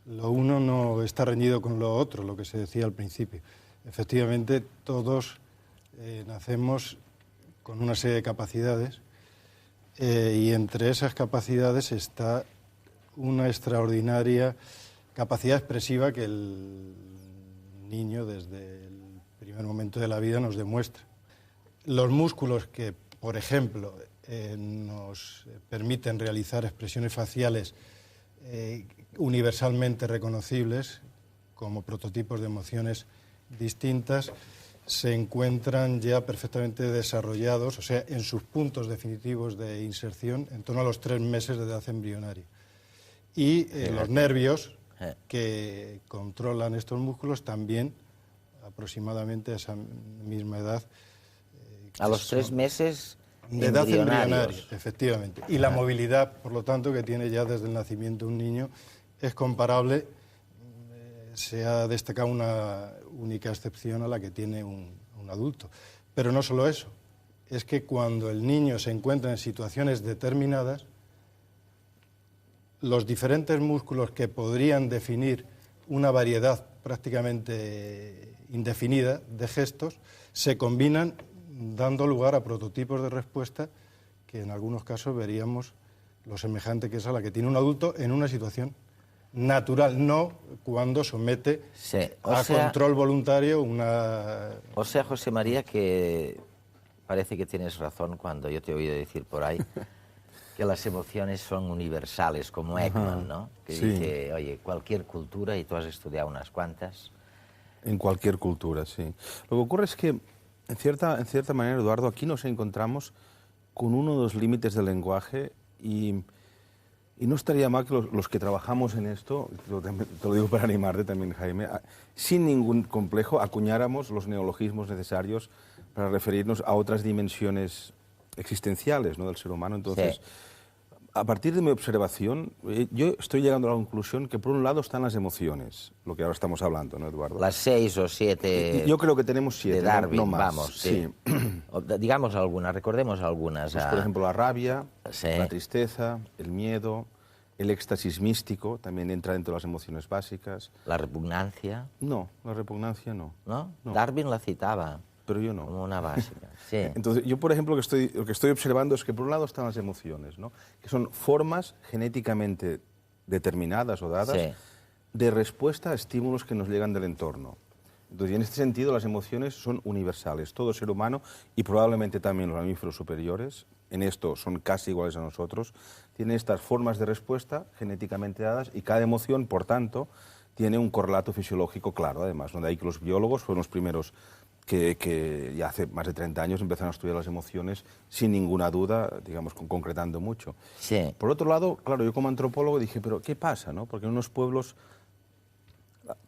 S9: lo uno no está reñido con lo otro, lo que se decía al principio. Efectivamente, todos nacemos con una serie de capacidades y entre esas capacidades está una extraordinaria capacidad expresiva que el niño desde el primer momento de la vida nos demuestra. Los músculos que, por ejemplo, nos permiten realizar expresiones faciales universalmente reconocibles como prototipos de emociones distintas, se encuentran ya perfectamente desarrollados, o sea, en sus puntos definitivos de inserción, en torno a los 3 meses de edad embrionaria. Y los nervios que controlan estos músculos también aproximadamente a esa misma edad.
S1: A los 3 meses
S9: de edad embrionaria, efectivamente. Y la movilidad, por lo tanto, que tiene ya desde el nacimiento un niño, es comparable. Se ha destacado una única excepción a la que tiene un adulto. Pero no solo eso, es que cuando el niño se encuentra en situaciones determinadas, los diferentes músculos que podrían definir una variedad prácticamente indefinida de gestos se combinan dando lugar a prototipos de respuesta que en algunos casos veríamos lo semejante que es a la que tiene un adulto en una situación natural, no cuando somete a control voluntario una...
S1: O sea, José María, que parece que tienes razón cuando yo te he oído decir por ahí que las emociones son universales, como Ekman, ¿no? Que dice, oye, cualquier cultura, y tú has estudiado unas cuantas.
S10: En cualquier cultura, sí. Lo que ocurre es que, en cierta manera, Eduardo, aquí nos encontramos con uno de los límites del lenguaje y no estaría mal que los que trabajamos en esto, te lo digo para animarte también, Jaime, sin ningún complejo acuñáramos los neologismos necesarios para referirnos a otras dimensiones existenciales, ¿no?, del ser humano. Entonces, a partir de mi observación, yo estoy llegando a la conclusión que por un lado están las emociones, lo que ahora estamos hablando, ¿no, Eduardo?
S1: Las 6 o 7...
S10: Yo creo que tenemos 7,
S1: de Darwin,
S10: no más.
S1: Vamos, sí. Digamos algunas, recordemos algunas.
S10: Pues, por ejemplo, la rabia, la tristeza, el miedo, el éxtasis místico, también entra dentro de las emociones básicas.
S1: ¿La repugnancia?
S10: No, la repugnancia no.
S1: ¿No? Darwin la citaba.
S10: Pero yo no.
S1: Como una básica, sí.
S10: Entonces, yo, por ejemplo, lo que estoy observando es que por un lado están las emociones, ¿no?, que son formas genéticamente determinadas o dadas de respuesta a estímulos que nos llegan del entorno. Entonces, en este sentido, las emociones son universales. Todo ser humano, y probablemente también los mamíferos superiores, en esto son casi iguales a nosotros, tienen estas formas de respuesta genéticamente dadas, y cada emoción, por tanto, tiene un correlato fisiológico claro, además, donde hay que los biólogos fueron los primeros que ya hace más de 30 años empezaron a estudiar las emociones sin ninguna duda, digamos, concretando mucho.
S1: Sí.
S10: Por otro lado, claro, yo como antropólogo dije, pero ¿qué pasa, no? Porque en unos pueblos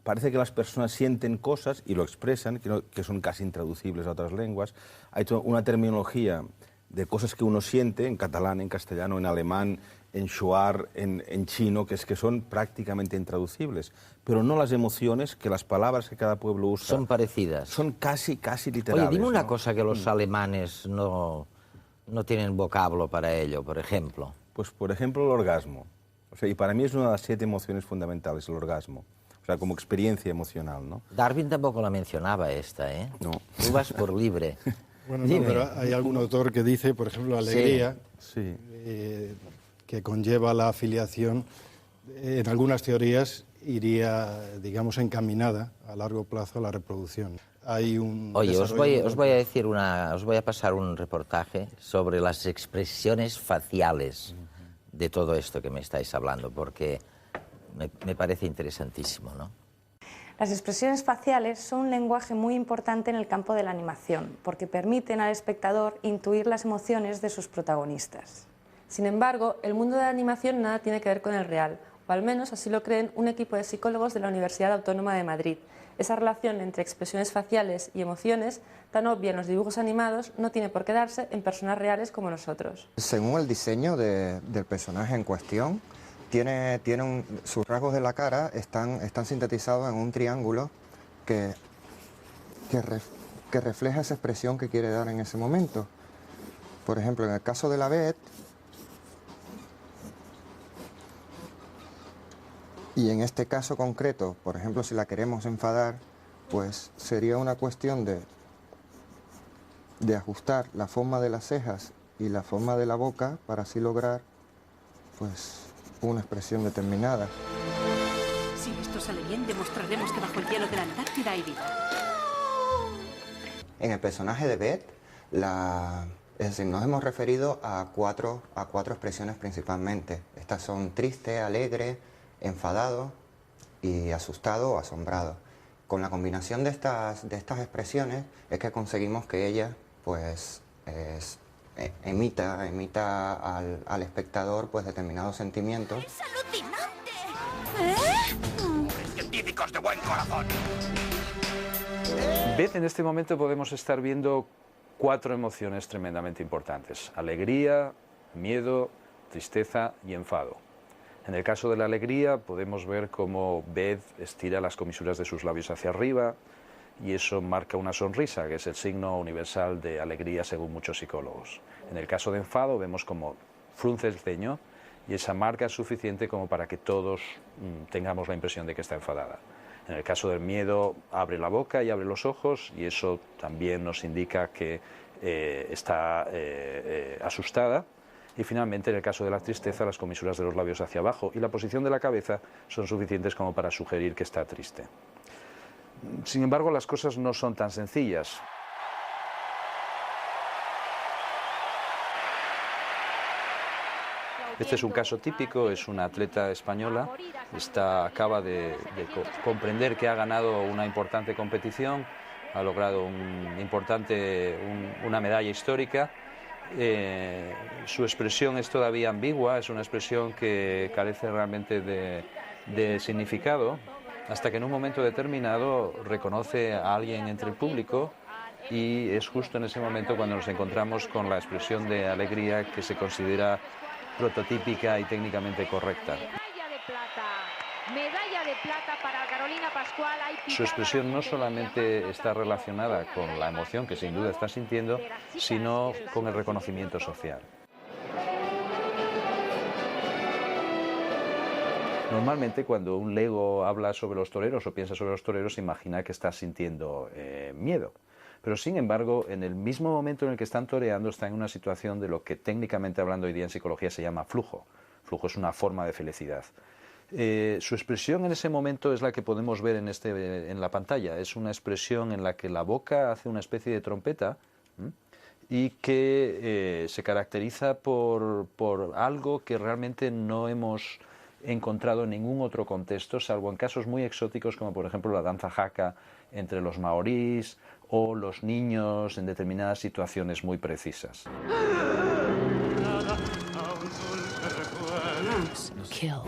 S10: parece que las personas sienten cosas y lo expresan, que son casi intraducibles a otras lenguas. Hay toda una terminología de cosas que uno siente en catalán, en castellano, en alemán, en shuar, en chino, que son prácticamente intraducibles, pero no las emociones, que las palabras que cada pueblo usa
S1: son parecidas.
S10: Son casi literales.
S1: Oye, dime una
S10: ¿no?
S1: cosa que los alemanes no tienen vocablo para ello, por ejemplo.
S10: Pues, por ejemplo, el orgasmo. O sea, y para mí es una de las 7 emociones fundamentales, el orgasmo. O sea, como experiencia emocional, ¿no?
S1: Darwin tampoco la mencionaba esta, ¿eh?
S10: No.
S1: Tú vas por libre.
S9: Bueno, no, pero hay algún autor que dice, por ejemplo, alegría,
S10: sí.
S9: Que conlleva la afiliación, en algunas teorías iría, digamos, encaminada a largo plazo a la reproducción. Hay un
S1: Oye, os voy a pasar un reportaje sobre las expresiones faciales de todo esto que me estáis hablando, porque me parece interesantísimo, ¿no?
S11: Las expresiones faciales son un lenguaje muy importante en el campo de la animación, porque permiten al espectador intuir las emociones de sus protagonistas.
S12: Sin embargo, el mundo de la animación nada tiene que ver con el real, o al menos así lo creen un equipo de psicólogos de la Universidad Autónoma de Madrid. Esa relación entre expresiones faciales y emociones, tan obvia en los dibujos animados, no tiene por qué darse en personas reales como nosotros.
S13: Según el diseño del personaje en cuestión, sus rasgos de la cara están sintetizados en un triángulo que refleja esa expresión que quiere dar en ese momento. Por ejemplo, en el caso de la Beth, y en este caso concreto, por ejemplo, si la queremos enfadar, pues sería una cuestión de ajustar la forma de las cejas y la forma de la boca para así lograr, pues, una expresión determinada.
S2: Si esto sale bien, demostraremos que bajo el hielo de la Antártida hay vida.
S13: En el personaje de Beth, es decir, nos hemos referido a cuatro expresiones principalmente. Estas son triste, alegre, enfadado y asustado o asombrado. Con la combinación de estas expresiones es que conseguimos que ella, pues, emita al espectador, pues, determinados sentimientos.
S14: ¡Es alucinante!
S15: ¡Científicos de buen corazón!
S16: Beth, en este momento podemos estar viendo 4 emociones tremendamente importantes: alegría, miedo, tristeza y enfado. En el caso de la alegría podemos ver cómo Beth estira las comisuras de sus labios hacia arriba, y eso marca una sonrisa, que es el signo universal de alegría según muchos psicólogos. En el caso de enfado vemos como frunce el ceño, y esa marca es suficiente como para que todos tengamos la impresión de que está enfadada. En el caso del miedo abre la boca y abre los ojos, y eso también nos indica que está asustada. Y finalmente, en el caso de la tristeza, las comisuras de los labios hacia abajo y la posición de la cabeza son suficientes como para sugerir que está triste. Sin embargo, las cosas no son tan sencillas. Este es un caso típico, es una atleta española, acaba de comprender que ha ganado una importante competición, ha logrado una medalla histórica. Su expresión es todavía ambigua, es una expresión que carece realmente de significado, hasta que en un momento determinado reconoce a alguien entre el público, y es justo en ese momento cuando nos encontramos con la expresión de alegría que se considera prototípica y técnicamente correcta.
S14: Medalla de plata para Carolina Pascual.
S16: Su expresión no solamente está relacionada con la emoción que sin duda está sintiendo, sino con el reconocimiento social. Normalmente cuando un lego habla sobre los toreros o piensa sobre los toreros, se imagina que está sintiendo miedo. Pero sin embargo, en el mismo momento en el que están toreando, está en una situación de lo que técnicamente hablando hoy día en psicología se llama flujo. Flujo es una forma de felicidad. Su expresión en ese momento es la que podemos ver en la pantalla. Es una expresión en la que la boca hace una especie de trompeta y que se caracteriza por algo que realmente no hemos encontrado en ningún otro contexto, salvo en casos muy exóticos como por ejemplo la danza haka entre los maorís o los niños en determinadas situaciones muy precisas.
S2: Kill.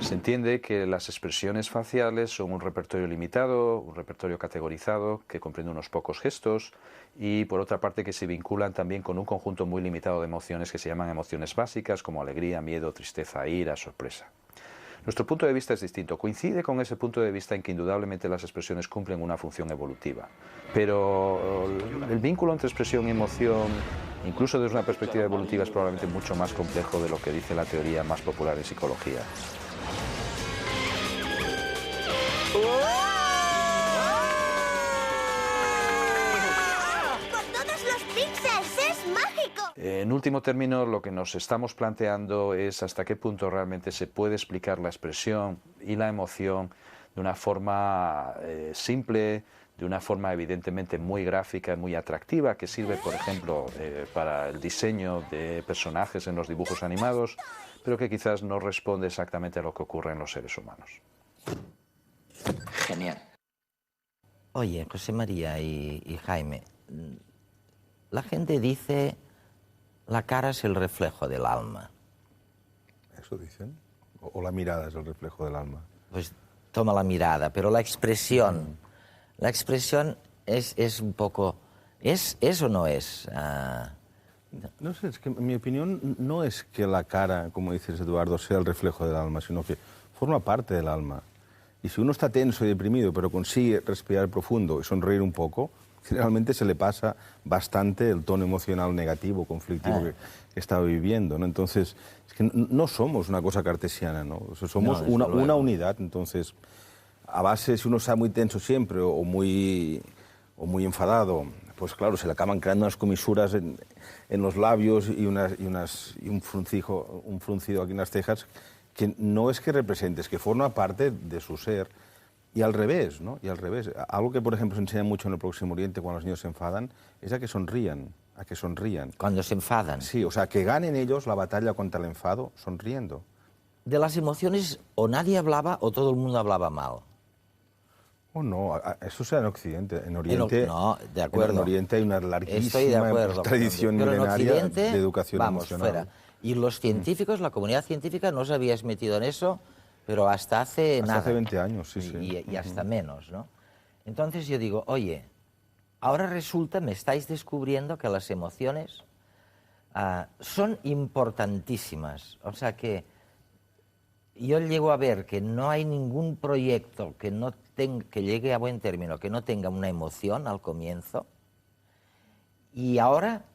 S16: Se entiende que las expresiones faciales son un repertorio limitado, un repertorio categorizado que comprende unos pocos gestos y por otra parte que se vinculan también con un conjunto muy limitado de emociones que se llaman emociones básicas como alegría, miedo, tristeza, ira, sorpresa. Nuestro punto de vista es distinto, coincide con ese punto de vista en que indudablemente las expresiones cumplen una función evolutiva, pero el vínculo entre expresión y emoción, incluso desde una perspectiva evolutiva, es probablemente mucho más complejo de lo que dice la teoría más popular en psicología. En último término, lo que nos estamos planteando es hasta qué punto realmente se puede explicar la expresión y la emoción de una forma simple, de una forma evidentemente muy gráfica, muy atractiva, que sirve, por ejemplo, para el diseño de personajes en los dibujos animados, pero que quizás no responde exactamente a lo que ocurre en los seres humanos.
S1: Genial. Oye, José María y Jaime, la gente dice la cara es el reflejo del alma.
S10: ¿Eso dicen? ¿O la mirada es el reflejo del alma?
S1: Pues toma la mirada, pero la expresión es un poco... ¿Es o no es?
S10: No sé, es que en mi opinión no es que la cara, como dices Eduardo, sea el reflejo del alma, sino que forma parte del alma. Y si uno está tenso y deprimido, pero consigue respirar profundo y sonreír un poco, generalmente se le pasa bastante el tono emocional negativo, conflictivo que estaba viviendo, ¿no? Entonces, es que no somos una cosa cartesiana, ¿no? O sea, somos una unidad. Entonces, a base, si uno está muy tenso siempre o muy enfadado, pues claro, se le acaban creando unas comisuras en los labios y un fruncido aquí en las cejas, que no es que represente, es que forma parte de su ser. Y al revés, ¿no? Y al revés. Algo que, por ejemplo, se enseña mucho en el Próximo Oriente cuando los niños se enfadan, es a que sonrían,
S1: Cuando se enfadan.
S10: Sí, o sea, que ganen ellos la batalla contra el enfado sonriendo.
S1: De las emociones o nadie hablaba o todo el mundo hablaba mal.
S10: Oh, no, eso sea en Occidente. En Oriente,
S1: no, de acuerdo.
S10: En Oriente hay una larguísima tradición milenaria de educación emocional.
S1: Fuera. Y los científicos, la comunidad científica, no os habíais metido en eso, pero hasta hace nada.
S10: Hasta hace 20 años, sí.
S1: Y hasta menos, ¿no? Entonces yo digo, oye, ahora resulta, me estáis descubriendo que las emociones son importantísimas. O sea que yo llego a ver que no hay ningún proyecto que llegue a buen término, que no tenga una emoción al comienzo. Y ahora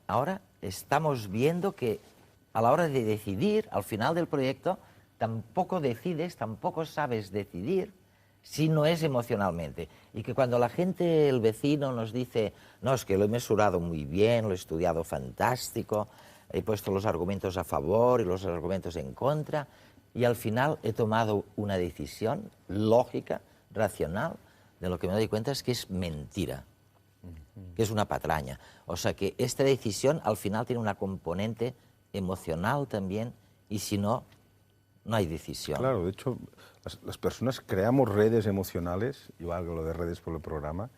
S1: estamos viendo que a la hora de decidir, al final del proyecto, tampoco sabes decidir si no es emocionalmente. Y que cuando la gente, el vecino, nos dice, no, es que lo he mesurado muy bien, lo he estudiado fantástico, he puesto los argumentos a favor y los argumentos en contra, y al final he tomado una decisión lógica, racional, de lo que me doy cuenta es que es mentira, que es una patraña. O sea que esta decisión al final tiene una componente emocional también, y si no, no hay decisión.
S10: Claro, de hecho, las personas creamos redes emocionales, yo hago lo de redes por el programa,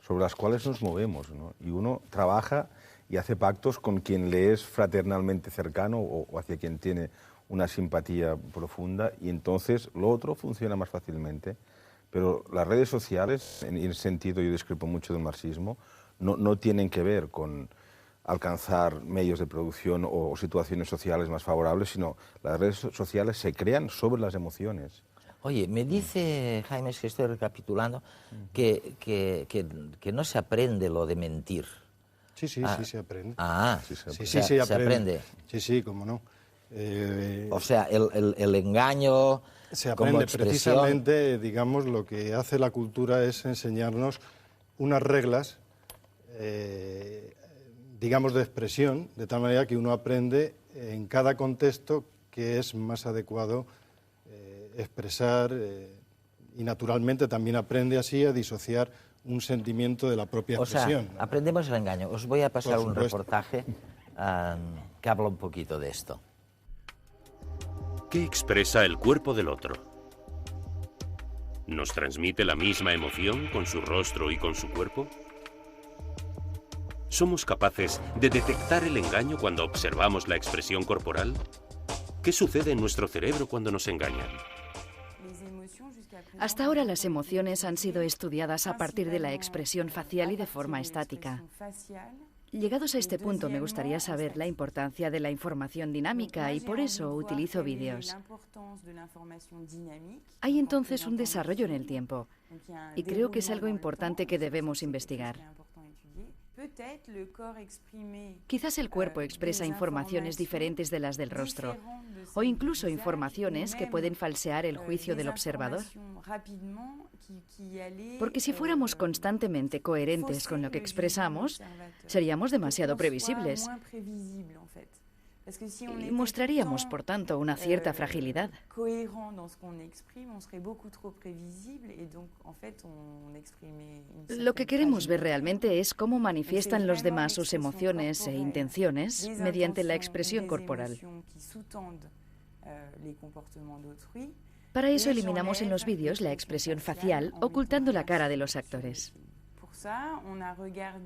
S10: sobre las cuales nos movemos, ¿no? Y uno trabaja y hace pactos con quien le es fraternalmente cercano o hacia quien tiene una simpatía profunda, y entonces lo otro funciona más fácilmente. Pero las redes sociales, en ese sentido yo discrepo mucho del marxismo, no tienen que ver con alcanzar medios de producción o situaciones sociales más favorables, sino las redes sociales se crean sobre las emociones.
S1: Oye, me dice Jaime, es que estoy recapitulando, que no se aprende lo de mentir.
S9: Sí, sí se aprende.
S1: Se aprende.
S9: Sí, cómo no.
S1: O sea, el engaño
S9: se aprende
S1: como expresión.
S9: Precisamente, digamos, lo que hace la cultura es enseñarnos unas reglas digamos, de expresión, de tal manera que uno aprende en cada contexto que es más adecuado expresar y naturalmente también aprende así a disociar un sentimiento de la propia expresión.
S1: O sea, aprendemos el engaño. Os voy a pasar un reportaje que habla un poquito de esto.
S17: ¿Qué expresa el cuerpo del otro? ¿Nos transmite la misma emoción con su rostro y con su cuerpo? ¿Somos capaces de detectar el engaño cuando observamos la expresión corporal? ¿Qué sucede en nuestro cerebro cuando nos engañan?
S2: Hasta ahora las emociones han sido estudiadas a partir de la expresión facial y de forma estática. Llegados a este punto, me gustaría saber la importancia de la información dinámica y por eso utilizo vídeos. Hay entonces un desarrollo en el tiempo y creo que es algo importante que debemos investigar. Quizás el cuerpo expresa informaciones diferentes de las del rostro, o incluso informaciones que pueden falsear el juicio del observador. Porque si fuéramos constantemente coherentes con lo que expresamos, seríamos demasiado previsibles. Y mostraríamos, por tanto, una cierta fragilidad. Lo que queremos ver realmente es cómo manifiestan los demás sus emociones e intenciones mediante la expresión corporal. Para eso eliminamos en los vídeos la expresión facial, ocultando la cara de los actores.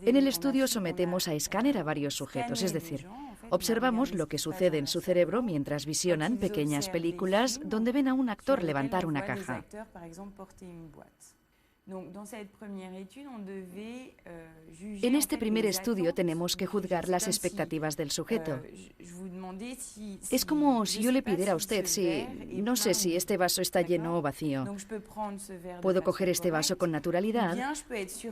S2: En el estudio sometemos a escáner a varios sujetos, es decir, observamos lo que sucede en su cerebro mientras visionan pequeñas películas donde ven a un actor levantar una caja. En este primer estudio tenemos que juzgar las expectativas del sujeto. Es como si yo le pidiera a usted no sé si este vaso está lleno o vacío. Puedo coger este vaso con naturalidad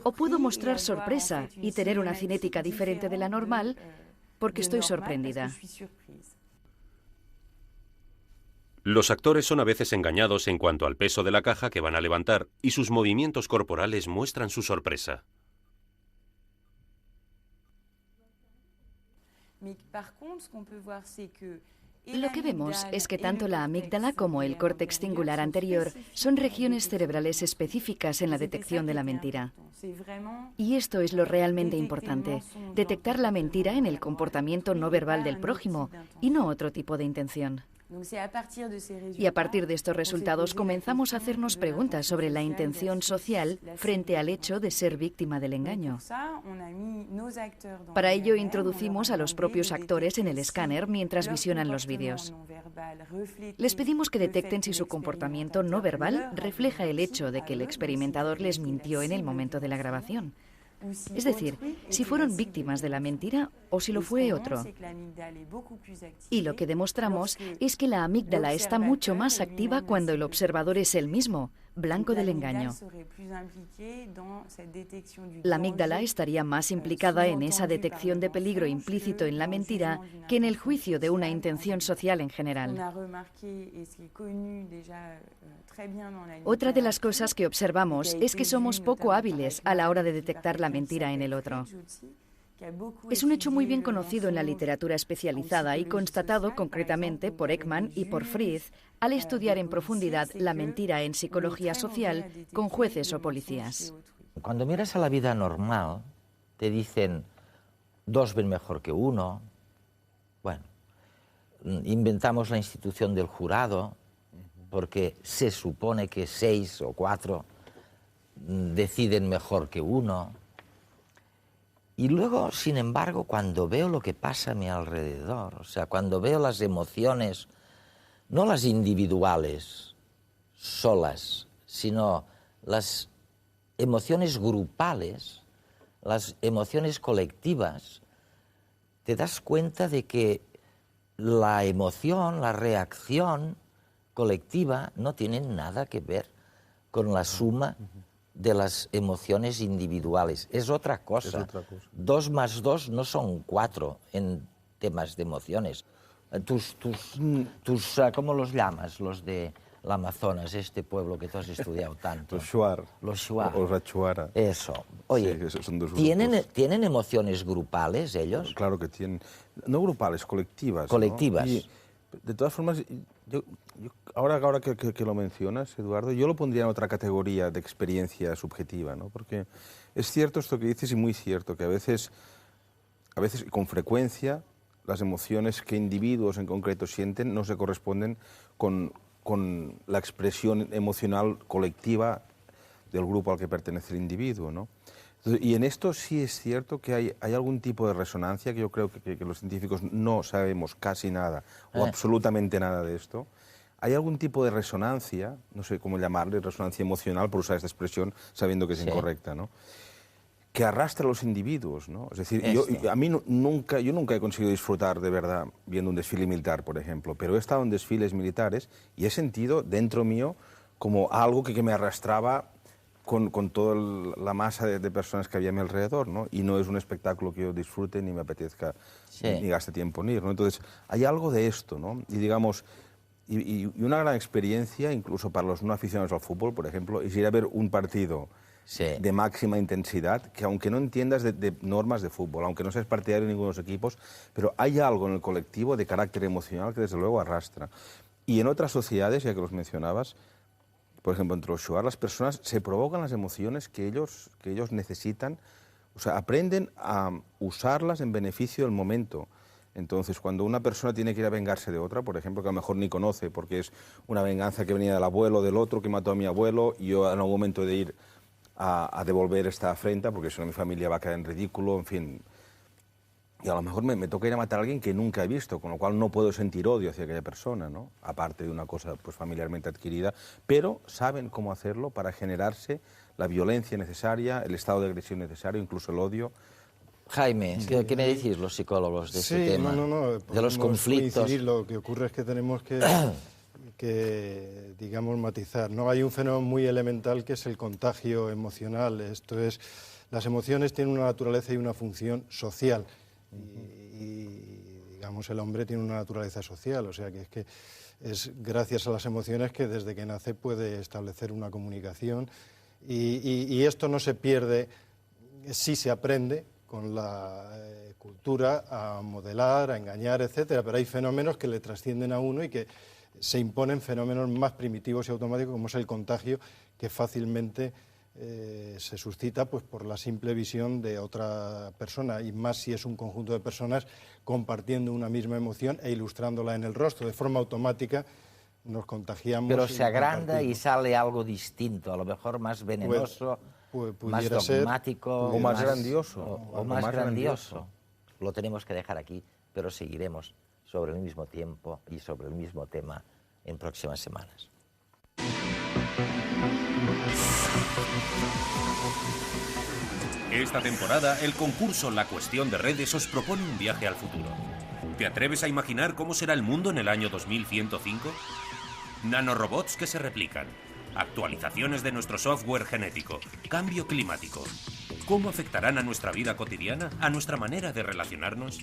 S2: o puedo mostrar sorpresa y tener una cinética diferente de la normal porque estoy sorprendida.
S17: Los actores son a veces engañados en cuanto al peso de la caja que van a levantar y sus movimientos corporales muestran su sorpresa.
S2: Lo que vemos es que tanto la amígdala como el córtex cingular anterior son regiones cerebrales específicas en la detección de la mentira. Y esto es lo realmente importante, detectar la mentira en el comportamiento no verbal del prójimo y no otro tipo de intención. Y a partir de estos resultados comenzamos a hacernos preguntas sobre la intención social frente al hecho de ser víctima del engaño. Para ello introducimos a los propios actores en el escáner mientras visionan los vídeos. Les pedimos que detecten si su comportamiento no verbal refleja el hecho de que el experimentador les mintió en el momento de la grabación. Es decir, si fueron víctimas de la mentira o si lo fue otro. Y lo que demostramos es que la amígdala está mucho más activa cuando el observador es el mismo, blanco del engaño. La amígdala estaría más implicada en esa detección de peligro implícito en la mentira que en el juicio de una intención social en general. Otra de las cosas que observamos es que somos poco hábiles a la hora de detectar la mentira en el otro. Es un hecho muy bien conocido en la literatura especializada y constatado concretamente por Ekman y por Frith al estudiar en profundidad la mentira en psicología social con jueces o policías.
S1: Cuando miras a la vida normal, te dicen 2 ven mejor que 1. Bueno, inventamos la institución del jurado porque se supone que 6 o 4 deciden mejor que 1. Y luego, sin embargo, cuando veo lo que pasa a mi alrededor, o sea, cuando veo las emociones, no las individuales, solas, sino las emociones grupales, las emociones colectivas, te das cuenta de que la emoción, la reacción colectiva no tiene nada que ver con la suma de las emociones individuales. Es otra cosa. 2 más 2 no son 4 en temas de emociones. ¿Cómo los llamas? Los de el Amazonas, este pueblo que tú has estudiado tanto.
S10: Los Shuar.
S1: Los Shuar.
S10: O Rachuara.
S1: Eso. Oye,
S10: sí, esos son dos
S1: ¿tienen emociones grupales ellos?
S10: Claro que tienen. No grupales, colectivas.
S1: Colectivas.
S10: ¿No? Y, de todas formas, ahora que lo mencionas, Eduardo, yo lo pondría en otra categoría de experiencia subjetiva, ¿no? Porque es cierto esto que dices y muy cierto, que a veces y con frecuencia, las emociones que individuos en concreto sienten no se corresponden con la expresión emocional colectiva del grupo al que pertenece el individuo, ¿no? Entonces, y en esto sí es cierto que hay algún tipo de resonancia, que yo creo que los científicos no sabemos casi nada o absolutamente nada de esto. Hay algún tipo de resonancia, no sé cómo llamarle, resonancia emocional, por usar esta expresión sabiendo que es incorrecta, ¿no? Que arrastra a los individuos, ¿no? Es decir, yo nunca he conseguido disfrutar de verdad viendo un desfile militar, por ejemplo, pero he estado en desfiles militares y he sentido dentro mío como algo que me arrastraba con toda la masa de personas que había a mi alrededor, ¿no? Y no es un espectáculo que yo disfrute ni me apetezca ni gaste tiempo en ir, ¿no? Entonces, hay algo de esto, ¿no? Y digamos, y una gran experiencia, incluso para los no aficionados al fútbol, por ejemplo, es ir a ver un partido de máxima intensidad, que aunque no entiendas de normas de fútbol, aunque no seas partidario de ninguno de los equipos, pero hay algo en el colectivo de carácter emocional que desde luego arrastra. Y en otras sociedades, ya que los mencionabas, por ejemplo, entre los Shuar, las personas se provocan las emociones que ellos necesitan, o sea, aprenden a usarlas en beneficio del momento. Entonces, cuando una persona tiene que ir a vengarse de otra, por ejemplo, que a lo mejor ni conoce, porque es una venganza que venía del abuelo, del otro que mató a mi abuelo, y yo en algún momento de ir a devolver esta afrenta, porque si no mi familia va a quedar en ridículo, en fin. Y a lo mejor me toca ir a matar a alguien que nunca he visto, con lo cual no puedo sentir odio hacia aquella persona, ¿no? Aparte de una cosa pues, familiarmente adquirida, pero saben cómo hacerlo para generarse la violencia necesaria, el estado de agresión necesario, incluso el odio.
S1: Jaime, ¿qué me decís los psicólogos de este tema? De los conflictos.
S9: Coincidir. Lo que ocurre es que tenemos que, digamos, matizar, ¿no? Hay un fenómeno muy elemental que es el contagio emocional. Esto es, las emociones tienen una naturaleza y una función social. Y, digamos, el hombre tiene una naturaleza social, o sea que es gracias a las emociones que desde que nace puede establecer una comunicación y esto no se pierde, sí se aprende con la cultura a modelar, a engañar, etcétera, pero hay fenómenos que le trascienden a uno y que se imponen fenómenos más primitivos y automáticos como es el contagio, que fácilmente se suscita pues, por la simple visión de otra persona, y más si es un conjunto de personas compartiendo una misma emoción e ilustrándola en el rostro. De forma automática nos contagiamos.
S1: Pero se agranda y sale algo distinto, a lo mejor más venenoso, más dogmático.
S10: O más grandioso.
S1: O más grandioso. Lo tenemos que dejar aquí, pero seguiremos sobre el mismo tiempo y sobre el mismo tema en próximas semanas.
S17: Esta temporada, el concurso La Cuestión de Redes os propone un viaje al futuro. ¿Te atreves a imaginar cómo será el mundo en el año 2105? Nanorobots que se replican, actualizaciones de nuestro software genético, cambio climático. ¿Cómo afectarán a nuestra vida cotidiana, a nuestra manera de relacionarnos?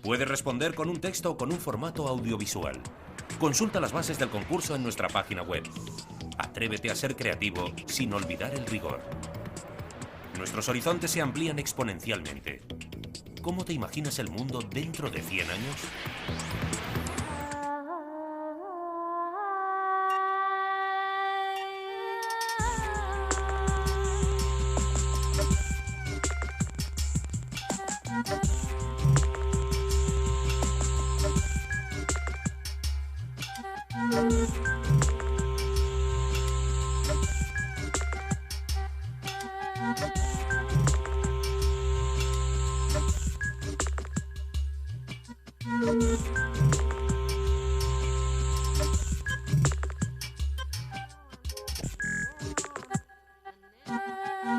S17: Puedes responder con un texto o con un formato audiovisual. Consulta las bases del concurso en nuestra página web. Atrévete a ser creativo sin olvidar el rigor. Nuestros horizontes se amplían exponencialmente. ¿Cómo te imaginas el mundo dentro de 100 años?